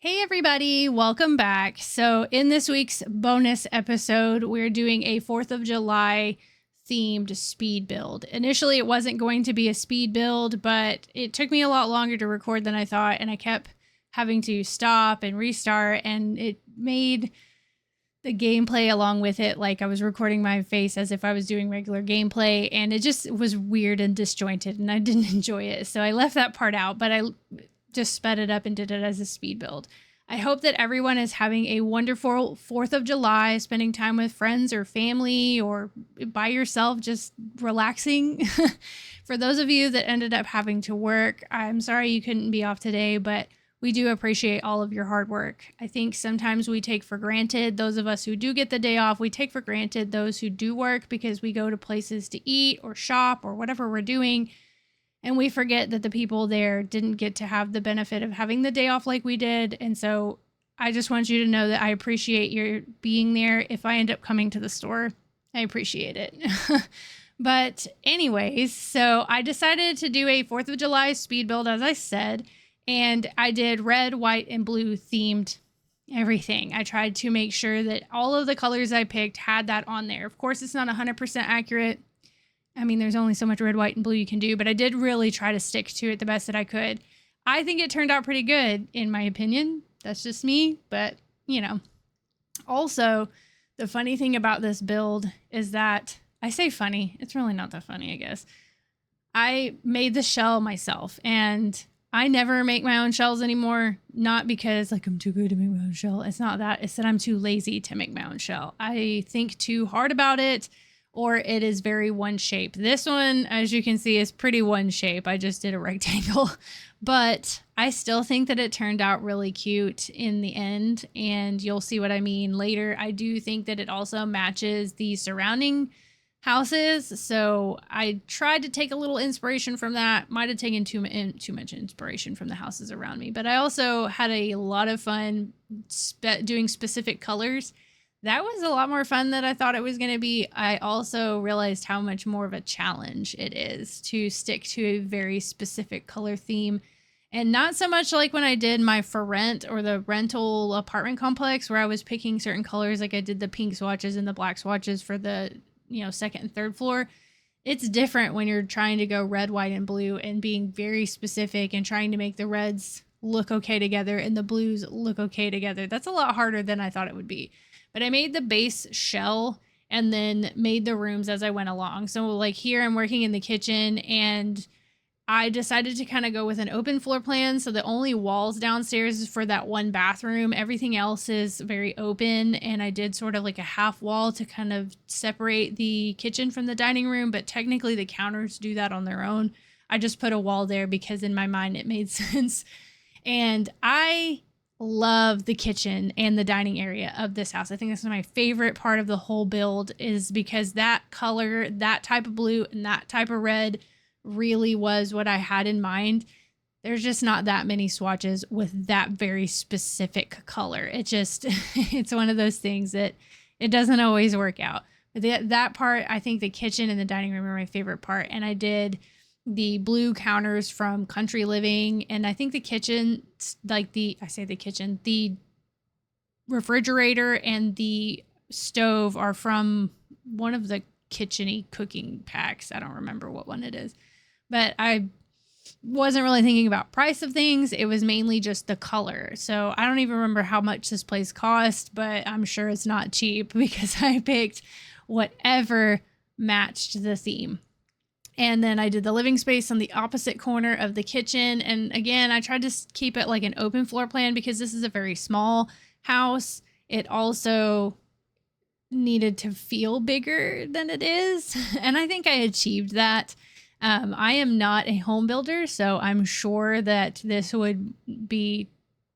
Hey everybody, welcome back. So in this week's bonus episode, we're doing a 4th of July themed speed build. Initially, it wasn't going to be a speed build, but it took me a lot longer to record than I thought, and I kept having to stop and restart, and it made the gameplay along with it like I was recording my face as if I was doing regular gameplay, and it just was weird and disjointed, and I didn't enjoy it. So I left that part out, but I just sped it up and did it as a speed build. I hope that everyone is having a wonderful 4th of July, spending time with friends or family or by yourself, just relaxing. For those of you that ended up having to work, I'm sorry you couldn't be off today, but we do appreciate all of your hard work. I think sometimes we take for granted, those of us who do get the day off, we take for granted those who do work because we go to places to eat or shop or whatever we're doing. And we forget that the people there didn't get to have the benefit of having the day off like we did. And so I just want you to know that I appreciate your being there. If I end up coming to the store, I appreciate it. But anyways, so I decided to do a 4th of July speed build, as I said, and I did red, white, and blue themed everything. I tried to make sure that all of the colors I picked had that on there. Of course, it's not 100% accurate. I mean, there's only so much red, white, and blue you can do, but I did really try to stick to it the best that I could. I think it turned out pretty good, in my opinion. That's just me, but, you know. Also, the funny thing about this build is that, I say funny, it's really not that funny, I guess. I made the shell myself, and I never make my own shells anymore, not because, like, I'm too good to make my own shell. It's not that. It's that I'm too lazy to make my own shell. I think too hard about it, or it is very one shape. This one, as you can see, is pretty one shape. I just did a rectangle, but I still think that it turned out really cute in the end, and you'll see what I mean later. I do think that it also matches the surrounding houses, so I tried to take a little inspiration from that. Might have taken too much inspiration from the houses around me, but I also had a lot of fun doing specific colors. That was a lot more fun than I thought it was going to be. I also realized how much more of a challenge it is to stick to a very specific color theme. And not so much like when I did my for rent or the rental apartment complex where I was picking certain colors, like I did the pink swatches and the black swatches for the, second and third floor. It's different when you're trying to go red, white, and blue and being very specific and trying to make the reds look okay together and the blues look okay together. That's a lot harder than I thought it would be. But I made the base shell and then made the rooms as I went along. So like here I'm working in the kitchen, and I decided to kind of go with an open floor plan. So the only walls downstairs is for that one bathroom. Everything else is very open. And I did sort of like a half wall to kind of separate the kitchen from the dining room. But technically the counters do that on their own. I just put a wall there because in my mind it made sense. And I love the kitchen and the dining area of this house. I think this is my favorite part of the whole build, is because that color, that type of blue and that type of red really was what I had in mind. There's just not that many swatches with that very specific color. It just, it's one of those things that it doesn't always work out. But that part, I think the kitchen and the dining room are my favorite part. And I did the blue counters from Country Living, and I think the kitchen, the refrigerator and the stove are from one of the kitchen-y cooking packs. I don't remember what one it is, but I wasn't really thinking about price of things. It was mainly just the color. So I don't even remember how much this place cost, but I'm sure it's not cheap because I picked whatever matched the theme. And then I did the living space on the opposite corner of the kitchen. And again, I tried to keep it like an open floor plan because this is a very small house. It also needed to feel bigger than it is. And I think I achieved that. I am not a home builder, so I'm sure that this would be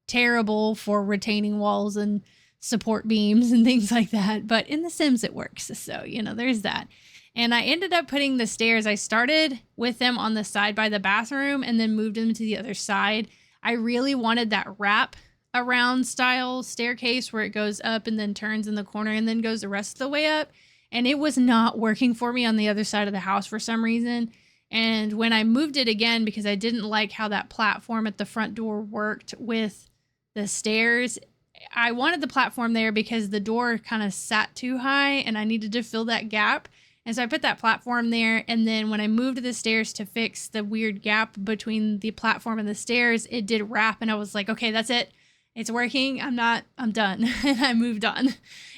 terrible for retaining walls and support beams and things like that. But in The Sims, it works. So, there's that. And I ended up putting the stairs. I started with them on the side by the bathroom and then moved them to the other side. I really wanted that wrap around style staircase where it goes up and then turns in the corner and then goes the rest of the way up. And it was not working for me on the other side of the house for some reason. And when I moved it again, because I didn't like how that platform at the front door worked with the stairs. I wanted the platform there because the door kind of sat too high and I needed to fill that gap. And so I put that platform there. And then when I moved the stairs to fix the weird gap between the platform and the stairs, it did wrap. And I was like, okay, that's it. It's working. I'm done. And I moved on.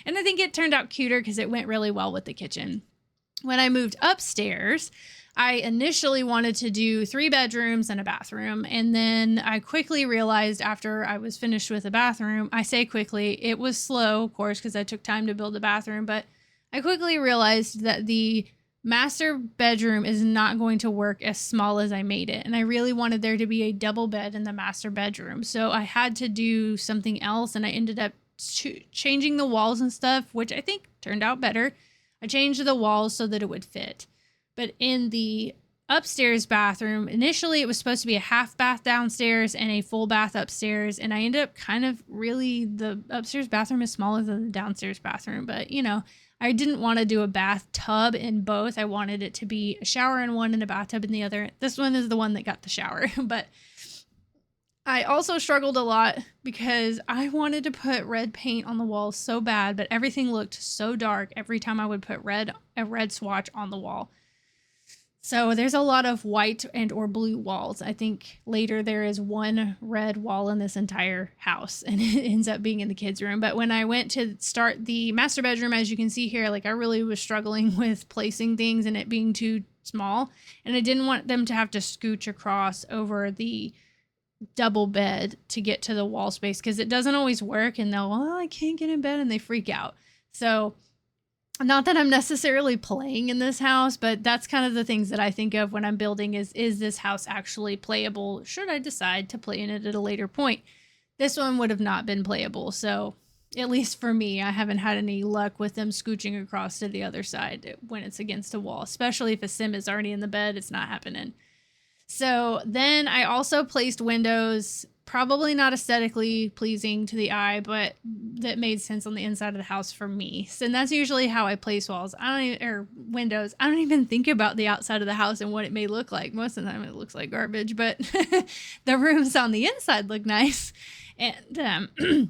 And I think it turned out cuter because it went really well with the kitchen. When I moved upstairs, I initially wanted to do 3 bedrooms and a bathroom. And then I quickly realized after I was finished with the bathroom, I say quickly, it was slow, of course, because I took time to build the bathroom, but I quickly realized that the master bedroom is not going to work as small as I made it. And I really wanted there to be a double bed in the master bedroom. So I had to do something else, and I ended up changing the walls and stuff, which I think turned out better. I changed the walls so that it would fit. But in the upstairs bathroom, initially it was supposed to be a half bath downstairs and a full bath upstairs. And I ended up the upstairs bathroom is smaller than the downstairs bathroom. But, I didn't want to do a bathtub in both. I wanted it to be a shower in one and a bathtub in the other. This one is the one that got the shower. But I also struggled a lot because I wanted to put red paint on the walls so bad, but everything looked so dark every time I would put a red swatch on the wall. So there's a lot of white and or blue walls. I think later there is one red wall in this entire house, and it ends up being in the kids' room. But when I went to start the master bedroom, as you can see here, I really was struggling with placing things and it being too small. And I didn't want them to have to scooch across over the double bed to get to the wall space, because it doesn't always work, and I can't get in bed, and they freak out. So not that I'm necessarily playing in this house, but that's kind of the things that I think of when I'm building is this house actually playable? Should I decide to play in it at a later point? This one would have not been playable. So at least for me, I haven't had any luck with them scooching across to the other side when it's against a wall, especially if a sim is already in the bed. It's not happening. So then I also placed windows, probably not aesthetically pleasing to the eye, but that made sense on the inside of the house for me. So, and that's usually how I place windows. I don't even think about the outside of the house and what it may look like. Most of the time it looks like garbage, but the rooms on the inside look nice. And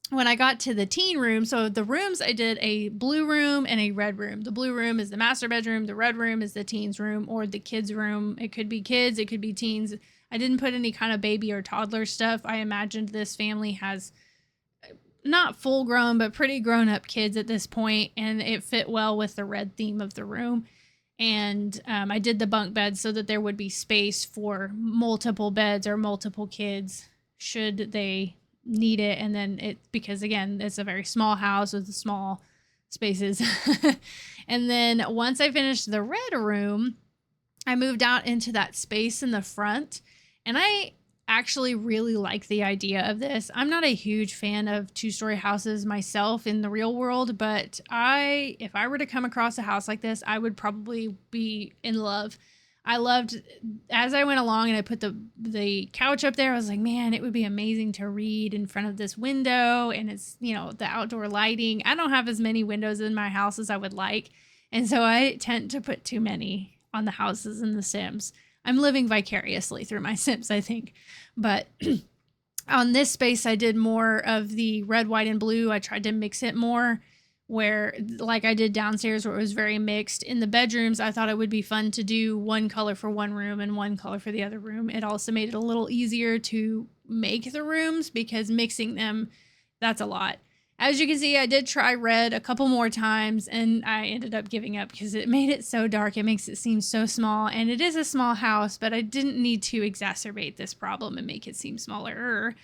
when I got to the teen room, so the rooms, I did a blue room and a red room. The blue room is the master bedroom. The red room is the teens room or the kids room. It could be kids, it could be teens. I didn't put any kind of baby or toddler stuff. I imagined this family has not full grown, but pretty grown up kids at this point, and it fit well with the red theme of the room. And I did the bunk beds so that there would be space for multiple beds or multiple kids should they need it. And then because again, it's a very small house with small spaces. And then once I finished the red room, I moved out into that space in the front, and I actually really like the idea of this. I'm not a huge fan of 2-story houses myself in the real world, but if I were to come across a house like this, I would probably be in love. I loved, as I went along and I put the couch up there, I was like, man, it would be amazing to read in front of this window, and it's, the outdoor lighting. I don't have as many windows in my house as I would like, and so I tend to put too many on the houses in The Sims. I'm living vicariously through my Sims, I think. But on this space, I did more of the red, white, and blue. I tried to mix it more, where like I did downstairs where it was very mixed. In the bedrooms, I thought it would be fun to do one color for one room and one color for the other room. It also made it a little easier to make the rooms because mixing them, that's a lot. As you can see, I did try red a couple more times, and I ended up giving up because it made it so dark. It makes it seem so small, and it is a small house, but I didn't need to exacerbate this problem and make it seem smaller.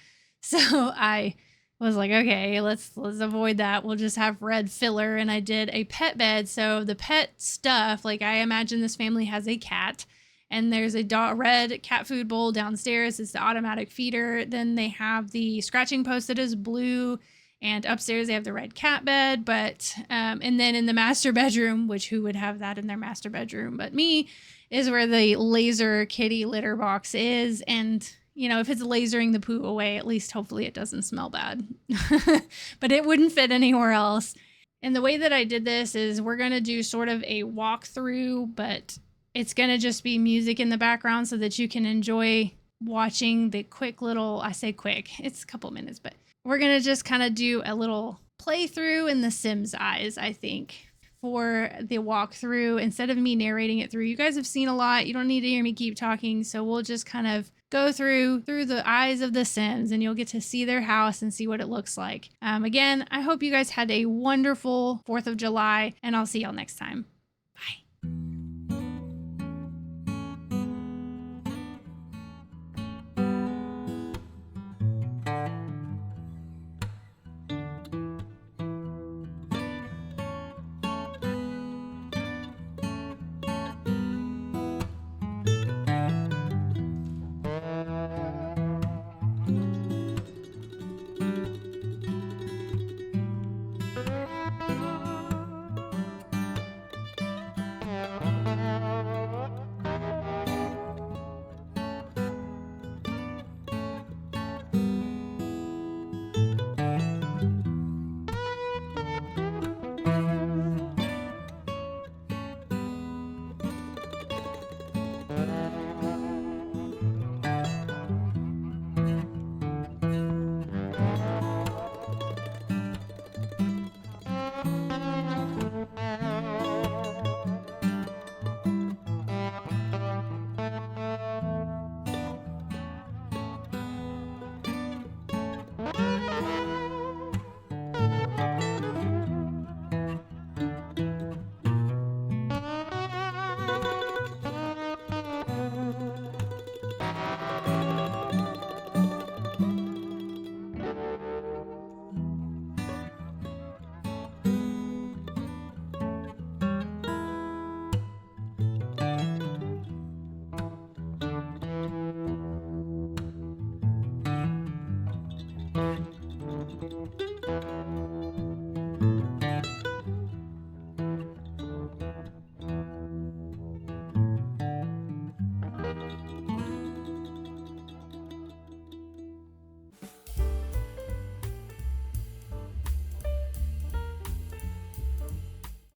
So I was like, okay, let's avoid that. We'll just have red filler. And I did a pet bed. So the pet stuff, like I imagine this family has a cat, and there's a red cat food bowl downstairs. It's the automatic feeder. Then they have the scratching post that is blue. And upstairs they have the red cat bed, but and then in the master bedroom, which who would have that in their master bedroom but me, is where the laser kitty litter box is. And if it's lasering the poo away, at least hopefully it doesn't smell bad. But it wouldn't fit anywhere else. And the way that I did this is we're going to do sort of a walkthrough, but it's going to just be music in the background so that you can enjoy watching the quick little, I say quick, it's a couple minutes, but we're going to just kind of do a little playthrough in the Sims eyes, I think, for the walkthrough instead of me narrating it through. You guys have seen a lot. You don't need to hear me keep talking. So we'll just kind of go through the eyes of the Sims, and you'll get to see their house and see what it looks like. Again, I hope you guys had a wonderful 4th of July, and I'll see y'all next time. Bye. Thank you.